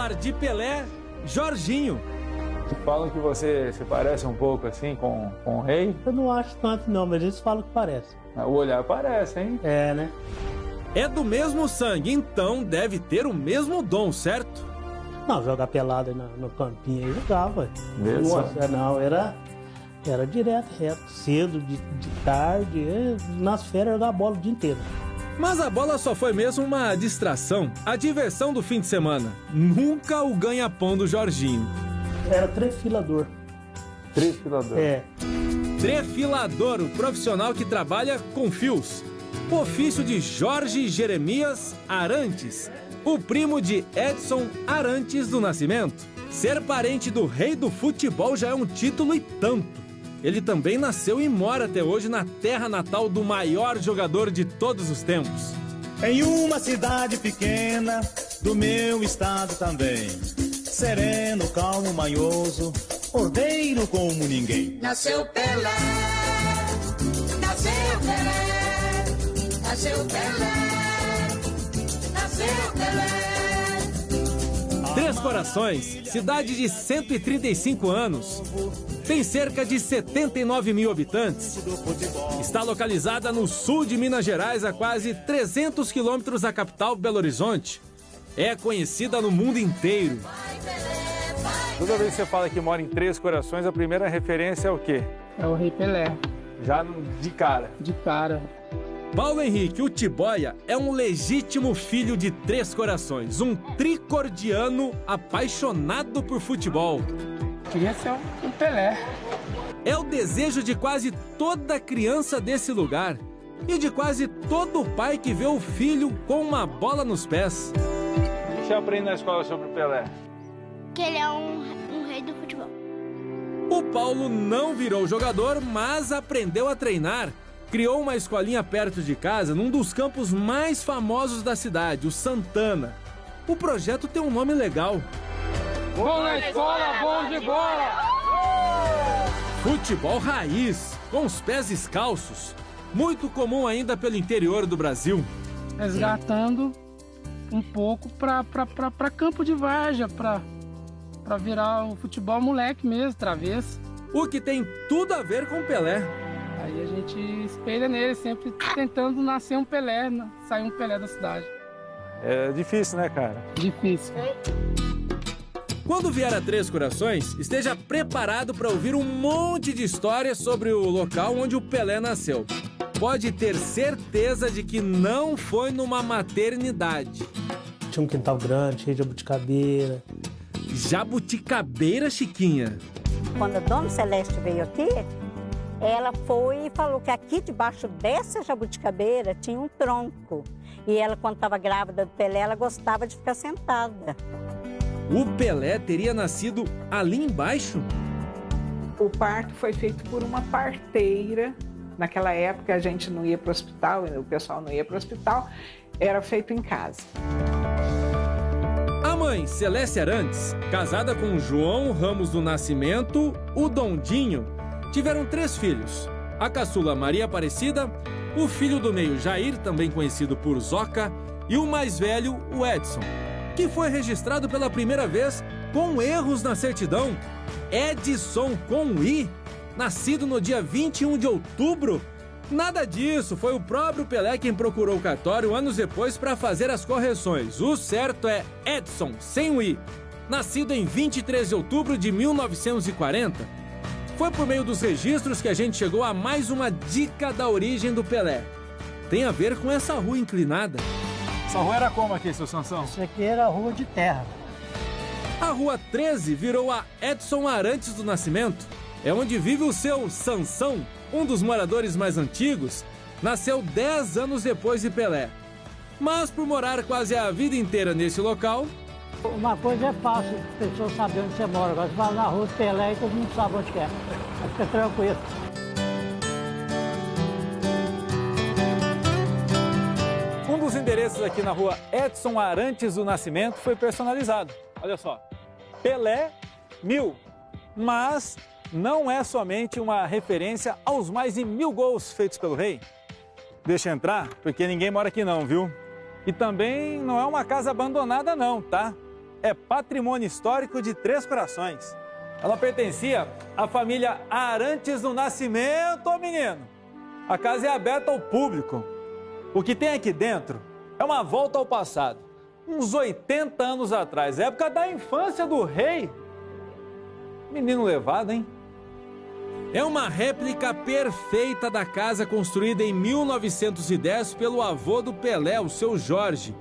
falar de Pelé, Jorginho. Falam que você se parece um pouco assim com o rei? Eu não acho tanto não, mas eles falam que parece. O olhar parece, hein? É, né? É do mesmo sangue, então deve ter o mesmo dom, certo? Não, jogar pelada no campinho aí jogava. Mesmo? Nossa, não, era direto, reto, cedo, de tarde, nas férias jogar bola o dia inteiro. Mas a bola só foi mesmo uma distração, a diversão do fim de semana. Nunca o ganha-pão do Jorginho. Era trefilador. Trefilador? É. Trefilador, o profissional que trabalha com fios. O ofício de Jorge Jeremias Arantes, o primo de Edson Arantes do Nascimento. Ser parente do rei do futebol já é um título e tanto. Ele também nasceu e mora até hoje na terra natal do maior jogador de todos os tempos. Em uma cidade pequena do meu estado também, sereno, calmo, manhoso, ordeiro como ninguém. Nasceu Pelé, nasceu Pelé, nasceu Pelé, nasceu Pelé. Três Corações, cidade de 135 anos, tem cerca de 79 mil habitantes. Está localizada no sul de Minas Gerais, a quase 300 quilômetros da capital, Belo Horizonte. É conhecida no mundo inteiro. Toda vez que você fala que mora em Três Corações, a primeira referência é o quê? É o Rei Pelé. Já de cara. De cara. Paulo Henrique, o Tiboia, é um legítimo filho de Três Corações, um tricordiano apaixonado por futebol. Queria ser um Pelé. É o desejo de quase toda criança desse lugar e de quase todo pai que vê o filho com uma bola nos pés. O que você aprende na escola sobre o Pelé? Que ele é um rei do futebol. O Paulo não virou jogador, mas aprendeu a treinar. Criou uma escolinha perto de casa, num dos campos mais famosos da cidade, o Santana. O projeto tem um nome legal. Bom na escola, bom de bola! Futebol raiz, com os pés descalços. Muito comum ainda pelo interior do Brasil. Resgatando um pouco pra campo de várzea, pra virar o futebol moleque mesmo, travesso. O que tem tudo a ver com Pelé. Aí a gente espelha nele, sempre tentando nascer um Pelé, sair um Pelé da cidade. É difícil, né, cara? Difícil. Quando vier a Três Corações, esteja preparado para ouvir um monte de histórias sobre o local onde o Pelé nasceu. Pode ter certeza de que não foi numa maternidade. Tinha um quintal grande, cheio de jabuticabeira. Jabuticabeira, Chiquinha? Quando a Dona Celeste veio aqui, ela foi e falou que aqui debaixo dessa jabuticabeira tinha um tronco. E ela, quando estava grávida do Pelé, ela gostava de ficar sentada. O Pelé teria nascido ali embaixo? O parto foi feito por uma parteira. Naquela época a gente não ia para o hospital, o pessoal não ia para o hospital, era feito em casa. A mãe, Celeste Arantes, casada com João Ramos do Nascimento, o Dondinho, tiveram 3 filhos. A caçula Maria Aparecida, o filho do meio Jair, também conhecido por Zoca, e o mais velho, o Edson, que foi registrado pela primeira vez com erros na certidão. Edson com I, nascido no dia 21 de outubro. Nada disso, foi o próprio Pelé quem procurou o cartório anos depois para fazer as correções. O certo é Edson, sem o I, nascido em 23 de outubro de 1940. Foi por meio dos registros que a gente chegou a mais uma dica da origem do Pelé. Tem a ver com essa rua inclinada. Essa rua era como aqui, seu Sansão? Isso aqui era a rua de terra. A Rua 13 virou a Edson Arantes do Nascimento. É onde vive o seu Sansão, um dos moradores mais antigos. Nasceu 10 anos depois de Pelé. Mas por morar quase a vida inteira nesse local... Uma coisa é fácil, as pessoas sabem onde você mora. Agora você vai na rua do Pelé e todo mundo sabe onde é. Fica tranquilo. Um dos endereços aqui na rua Edson Arantes do Nascimento foi personalizado. Olha só, Pelé 1000. Mas não é somente uma referência aos mais de 1000 gols feitos pelo rei. Deixa eu entrar, porque ninguém mora aqui não, viu? E também não é uma casa abandonada não, tá? é patrimônio histórico de Três Corações. Ela pertencia à família Arantes do Nascimento, ô menino. A casa é aberta ao público. O que tem aqui dentro é uma volta ao passado. Uns 80 anos atrás, época da infância do rei. Menino levado, hein? É uma réplica perfeita da casa construída em 1910 pelo avô do Pelé, o seu Jorge.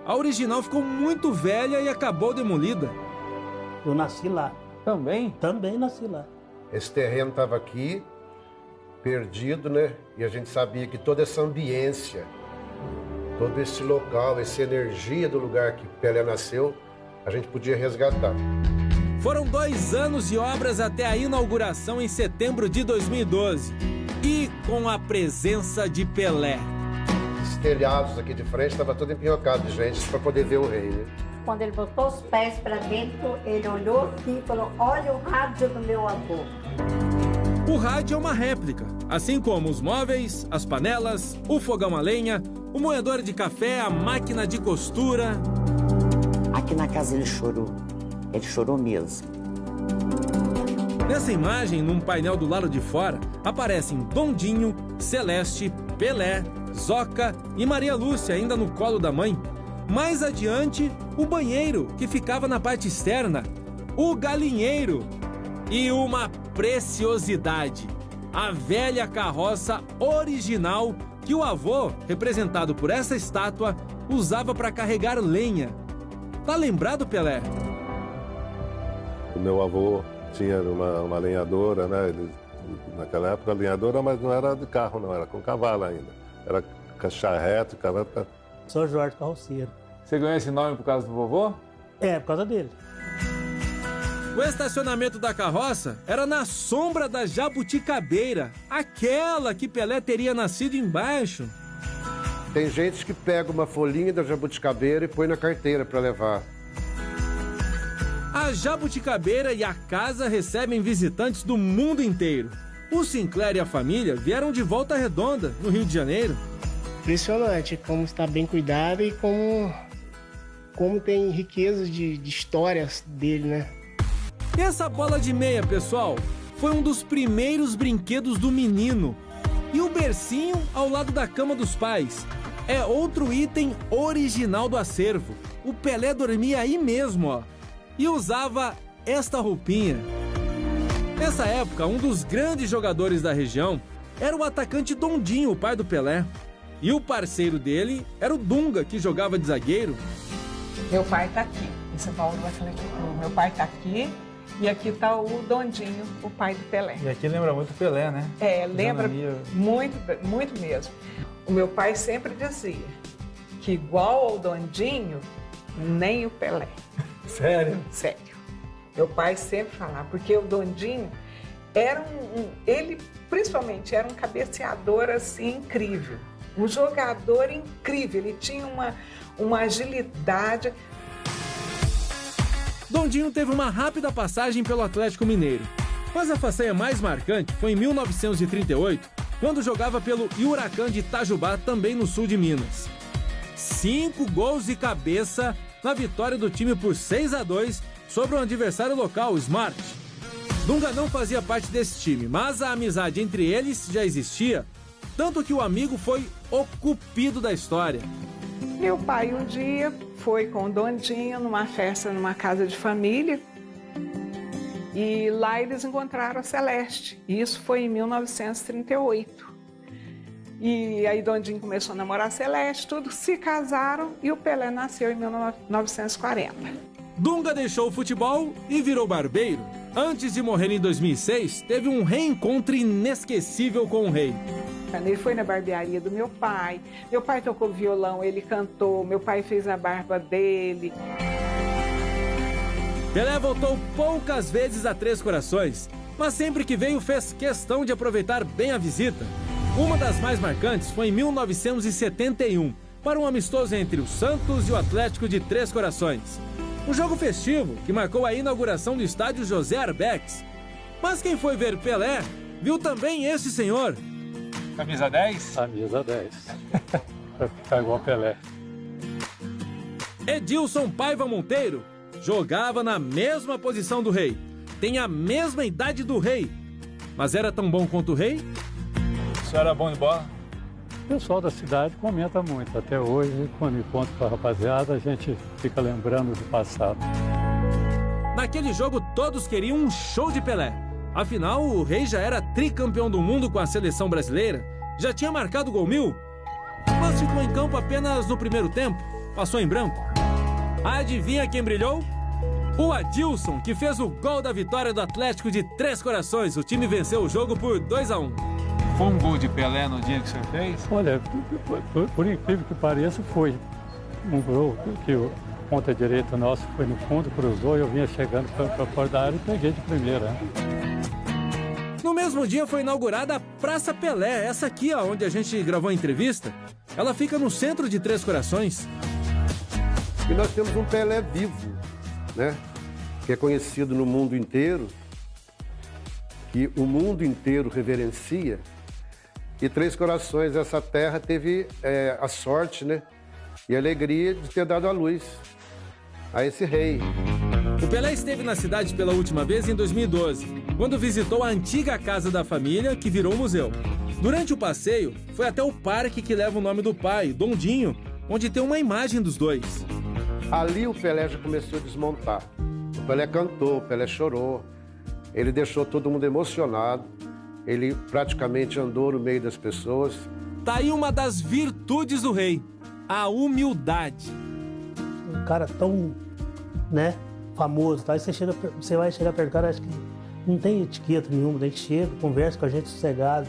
A original ficou muito velha e acabou demolida. Eu nasci lá. Também? Também nasci lá. Esse terreno estava aqui, perdido, né? E a gente sabia que toda essa ambiência, todo esse local, essa energia do lugar que Pelé nasceu, a gente podia resgatar. Foram 2 anos de obras até a inauguração em setembro de 2012. E com a presença de Pelé. Os telhados aqui de frente estavam todo empinhocado de gente para poder ver o rei, né? Quando ele botou os pés para dentro, ele olhou aqui e falou: olha o rádio do meu avô. O rádio é uma réplica, assim como os móveis, as panelas, o fogão a lenha, o moedor de café, a máquina de costura. Aqui na casa ele chorou mesmo. Nessa imagem, num painel do lado de fora, aparecem Dondinho, Celeste, Pelé, Zoca e Maria Lúcia ainda no colo da mãe. Mais adiante, o banheiro, que ficava na parte externa, o galinheiro e uma preciosidade, a velha carroça original que o avô, representado por essa estátua, usava para carregar lenha. Tá lembrado, Pelé? O meu avô tinha uma lenhadora, né? Ele, naquela época, lenhadora, mas não era de carro, não, era com cavalo ainda. Era charrete, cavalo. Sou Jorge Carroceiro. Você ganhou esse nome por causa do vovô? É, por causa dele. O estacionamento da carroça era na sombra da jabuticabeira, aquela que Pelé teria nascido embaixo. Tem gente que pega uma folhinha da jabuticabeira e põe na carteira para levar. A jabuticabeira e a casa recebem visitantes do mundo inteiro. O Sinclair e a família vieram de Volta Redonda, no Rio de Janeiro. Impressionante como está bem cuidado e como tem riqueza de histórias dele, né? E essa bola de meia, pessoal, foi um dos primeiros brinquedos do menino. E o bercinho ao lado da cama dos pais é outro item original do acervo. O Pelé dormia aí mesmo, ó, e usava esta roupinha. Nessa época, um dos grandes jogadores da região era o atacante Dondinho, o pai do Pelé. E o parceiro dele era o Dunga, que jogava de zagueiro. Meu pai tá aqui. Esse Paulo vai falar aqui. Meu pai tá aqui e aqui tá o Dondinho, o pai do Pelé. E aqui lembra muito Pelé, né? É, lembra muito, muito mesmo. O meu pai sempre dizia que igual ao Dondinho, nem o Pelé. Sério? Sério. Meu pai sempre falava, porque o Dondinho era ele principalmente era um cabeceador assim incrível. Um jogador incrível, ele tinha uma agilidade. Dondinho teve uma rápida passagem pelo Atlético Mineiro, mas a façanha mais marcante foi em 1938, quando jogava pelo Huracan de Itajubá, também no sul de Minas. 5 gols de cabeça na vitória do time por 6-2 sobre o adversário local, o Smart. Dunga não fazia parte desse time, mas a amizade entre eles já existia, tanto que o amigo foi o cupido da história. Meu pai um dia foi com o Dondinho numa festa numa casa de família e lá eles encontraram a Celeste. Isso foi em 1938. E aí Dondinho começou a namorar a Celeste, tudo, se casaram e o Pelé nasceu em 1940. Dunga deixou o futebol e virou barbeiro. Antes de morrer em 2006, teve um reencontro inesquecível com o rei. Ele foi na barbearia do meu pai tocou violão, ele cantou, meu pai fez a barba dele. Pelé voltou poucas vezes a Três Corações, mas sempre que veio fez questão de aproveitar bem a visita. Uma das mais marcantes foi em 1971, para um amistoso entre o Santos e o Atlético de Três Corações. Um jogo festivo que marcou a inauguração do estádio José Arbex. Mas quem foi ver Pelé, viu também esse senhor. Camisa 10? Camisa 10. Vai ficar igual Pelé. Edilson Paiva Monteiro, jogava na mesma posição do rei, tem a mesma idade do rei, mas era tão bom quanto o rei? Isso era bom de bola? O pessoal da cidade comenta muito. Até hoje, quando encontro com a rapaziada, a gente fica lembrando do passado. Naquele jogo, todos queriam um show de Pelé. Afinal, o rei já era tricampeão do mundo com a seleção brasileira, já tinha marcado o gol 1000, mas ficou em campo apenas no primeiro tempo, passou em branco. Adivinha quem brilhou? O Adilson, que fez o gol da vitória do Atlético de Três Corações. O time venceu o jogo por 2-1. Foi um gol de Pelé no dia que você fez? Olha, por incrível que pareça, foi um gol que o ponta direita nosso foi no fundo, cruzou e eu vinha chegando para fora da área e peguei de primeira. No mesmo dia foi inaugurada a Praça Pelé, essa aqui, ó, onde a gente gravou a entrevista. Ela fica no centro de Três Corações. E nós temos um Pelé vivo, né? Que é conhecido no mundo inteiro, que o mundo inteiro reverencia. E Três Corações, essa terra, teve a sorte, né? E a alegria de ter dado a luz a esse rei. O Pelé esteve na cidade pela última vez em 2012, quando visitou a antiga casa da família, que virou museu. Durante o passeio, foi até o parque que leva o nome do pai, Dondinho, onde tem uma imagem dos dois. Ali o Pelé já começou a desmontar. O Pelé cantou, o Pelé chorou, ele deixou todo mundo emocionado, ele praticamente andou no meio das pessoas. Tá aí uma das virtudes do rei, a humildade. Um cara tão, né, famoso, tá? Você vai chegar perto do cara, acho que não tem etiqueta nenhuma, a gente chega, conversa com a gente sossegado.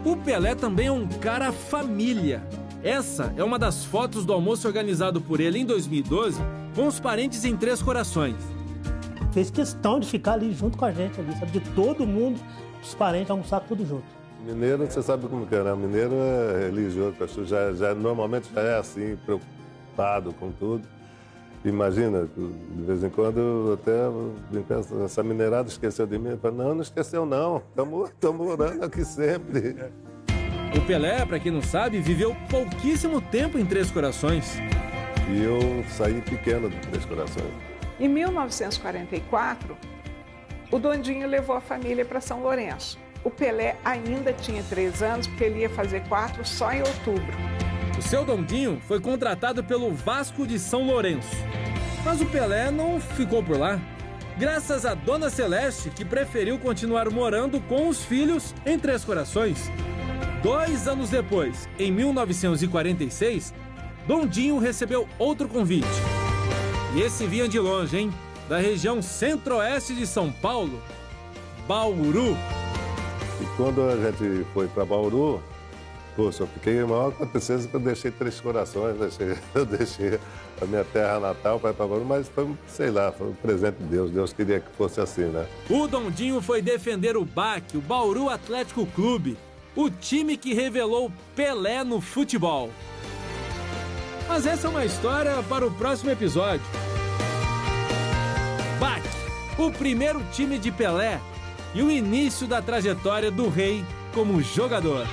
O Pelé também é um cara família. Essa é uma das fotos do almoço organizado por ele em 2012 com os parentes em Três Corações. Fez questão de ficar ali junto com a gente, ali, sabe? De todo mundo, os parentes almoçar tudo junto. Mineiro, você sabe como que é, né? Mineiro é religioso, normalmente já é assim, preocupado com tudo. Imagina, de vez em quando eu até penso, essa mineirada esqueceu de mim. Eu falo, não esqueceu não, estamos morando aqui sempre. O Pelé, para quem não sabe, viveu pouquíssimo tempo em Três Corações. E eu saí pequeno de Três Corações. Em 1944, o Dondinho levou a família para São Lourenço. O Pelé ainda tinha 3 anos, porque ele ia fazer 4 só em outubro. O seu Dondinho foi contratado pelo Vasco de São Lourenço. Mas o Pelé não ficou por lá. Graças a Dona Celeste, que preferiu continuar morando com os filhos em Três Corações. 2 anos depois, em 1946, Dondinho recebeu outro convite. E esse vinha de longe, hein? Da região centro-oeste de São Paulo, Bauru. E quando a gente foi para Bauru, poxa, eu fiquei maior com a tristeza que eu deixei Três Corações, eu deixei a minha terra natal para ir para Bauru, mas foi, sei lá, foi um presente de Deus. Deus queria que fosse assim, né? O Dondinho foi defender o BAC, o Bauru Atlético Clube, o time que revelou Pelé no futebol. Mas essa é uma história para o próximo episódio. BAC, o primeiro time de Pelé e o início da trajetória do rei como jogador.